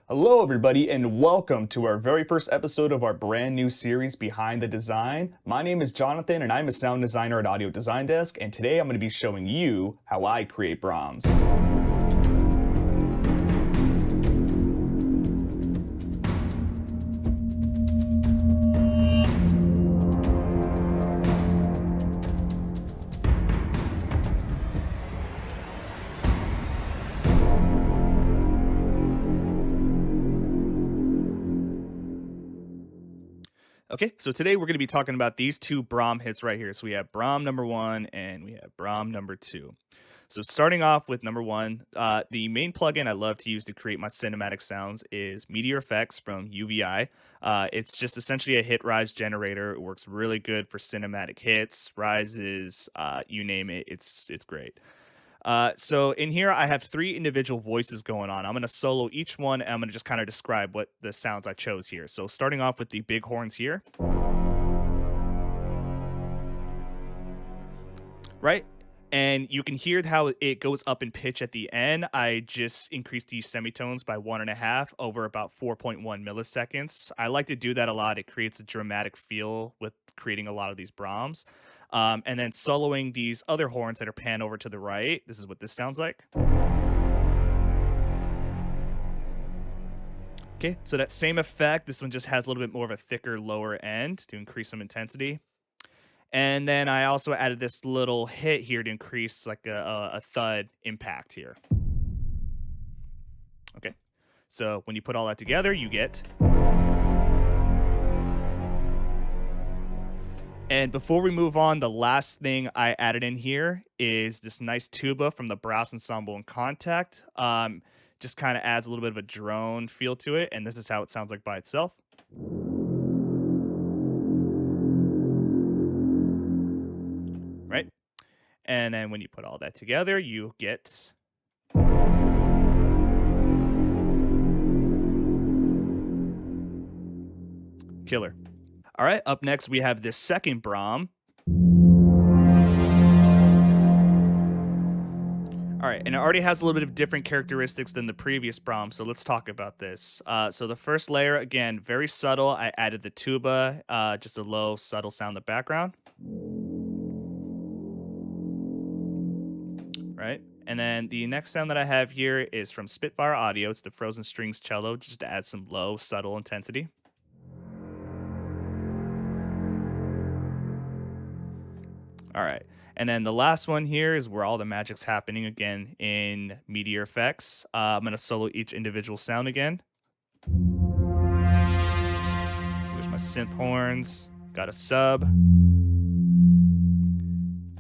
Hello, everybody, and welcome to our very first episode of our brand new series, Behind the Design. My name is Jonathan, and I'm a sound designer at Audio Design Desk, and today I'm going to be showing you how I create Braaams. Okay, so today we're going to be talking about these two Braam hits right here. So we have Braam number 1 and we have Braam number 2. So starting off with number 1, the main plugin I love to use to create my cinematic sounds is Meteor Effects from UVI. It's just essentially a hit rise generator. It works really good for cinematic hits, rises, you name it. It's great. So in here, I have 3 individual voices going on. I'm going to solo each one, and I'm going to just kind of describe what the sounds I chose here. So starting off with the big horns here. Right? And you can hear how it goes up in pitch at the end. I just increased these semitones by 1.5 over about 4.1 milliseconds. I like to do that a lot. It creates a dramatic feel with creating a lot of these Brahms. And then soloing these other horns that are panned over to the right. This is what this sounds like. Okay, so that same effect, this one just has a little bit more of a thicker lower end to increase some intensity. And then I also added this little hit here to increase like a thud impact here. Okay, so when you put all that together, you get. And before we move on, the last thing I added in here is this nice tuba from the Brass Ensemble in Contact. Just kind of adds a little bit of a drone feel to it, and this is how it sounds like by itself. Right? And then when you put all that together, you get. Killer. All right, up next we have this second Braam. All right, and it already has a little bit of different characteristics than the previous Braam, so let's talk about this. So the first layer, again, very subtle. I added the tuba, just a low, subtle sound in the background. Right? And then the next sound that I have here is from Spitfire Audio. It's the Frozen Strings cello, just to add some low, subtle intensity. All right. And then the last one here is where all the magic's happening again in Meteor Effects. I'm going to solo each individual sound again. So there's my synth horns. Got a sub.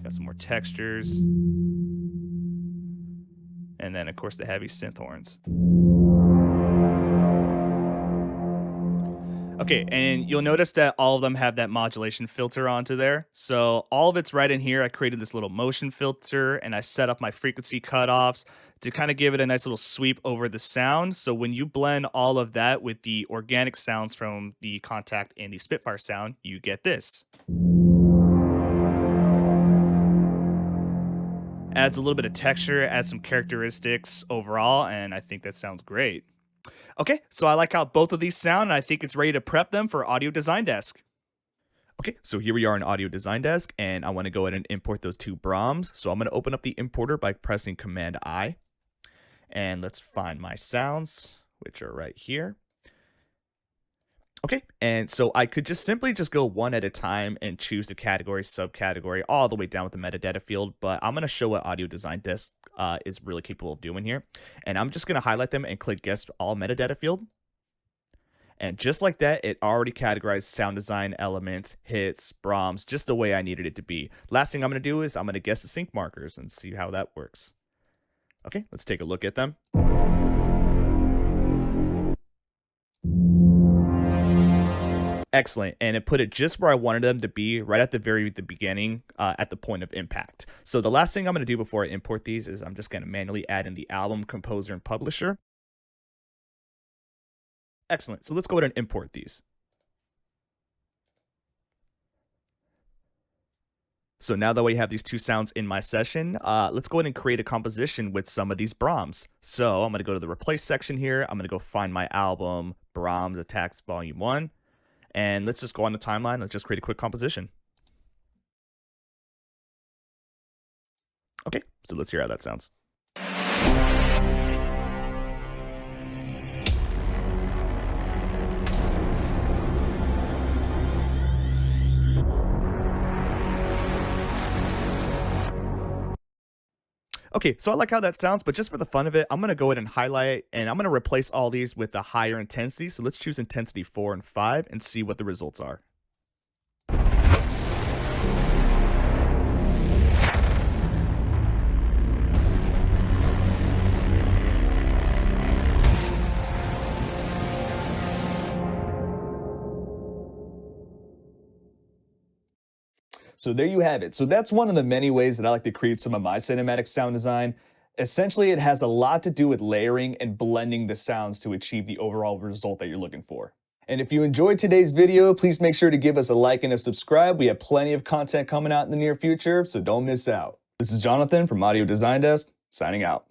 Got some more textures. And then, of course, the heavy synth horns. Okay, and you'll notice that all of them have that modulation filter onto there. So all of it's right in here. I created this little motion filter, and I set up my frequency cutoffs to kind of give it a nice little sweep over the sound. So when you blend all of that with the organic sounds from the Contact and the Spitfire sound, you get this. Adds a little bit of texture, adds some characteristics overall, and I think that sounds great. Okay, so I like how both of these sound, and I think it's ready to prep them for Audio Design Desk. Okay, so here we are in Audio Design Desk, and I want to go ahead and import those 2 Braams. So I'm going to open up the importer by pressing Command I. And let's find my sounds, which are right here. Okay, and so I could just simply go one at a time and choose the category, subcategory, all the way down with the metadata field, but I'm going to show what Audio Design Desk is really capable of doing here. And I'm just going to highlight them and click Guess All Metadata field. And just like that, it already categorized sound design elements, hits, Brahms, just the way I needed it to be. Last thing I'm going to do is I'm going to guess the sync markers and see how that works. Okay, let's take a look at them. Excellent, and it put it just where I wanted them to be, right at the beginning, at the point of impact. So the last thing I'm going to do before I import these is I'm just going to manually add in the album, composer, and publisher. Excellent, so let's go ahead and import these. So now that we have these two sounds in my session, let's go ahead and create a composition with some of these Brahms. So I'm going to go to the replace section here. I'm going to go find my album, Brahms Attacks Volume 1. And let's just go on the timeline. Let's just create a quick composition. Okay, so let's hear how that sounds. Okay, so I like how that sounds, but just for the fun of it, I'm going to go ahead and highlight, and I'm going to replace all these with a higher intensity. So let's choose intensity 4 and 5 and see what the results are. So there you have it. So that's one of the many ways that I like to create some of my cinematic sound design. Essentially, it has a lot to do with layering and blending the sounds to achieve the overall result that you're looking for. And if you enjoyed today's video, please make sure to give us a like and a subscribe. We have plenty of content coming out in the near future, so don't miss out. This is Jonathan from Audio Design Desk, signing out.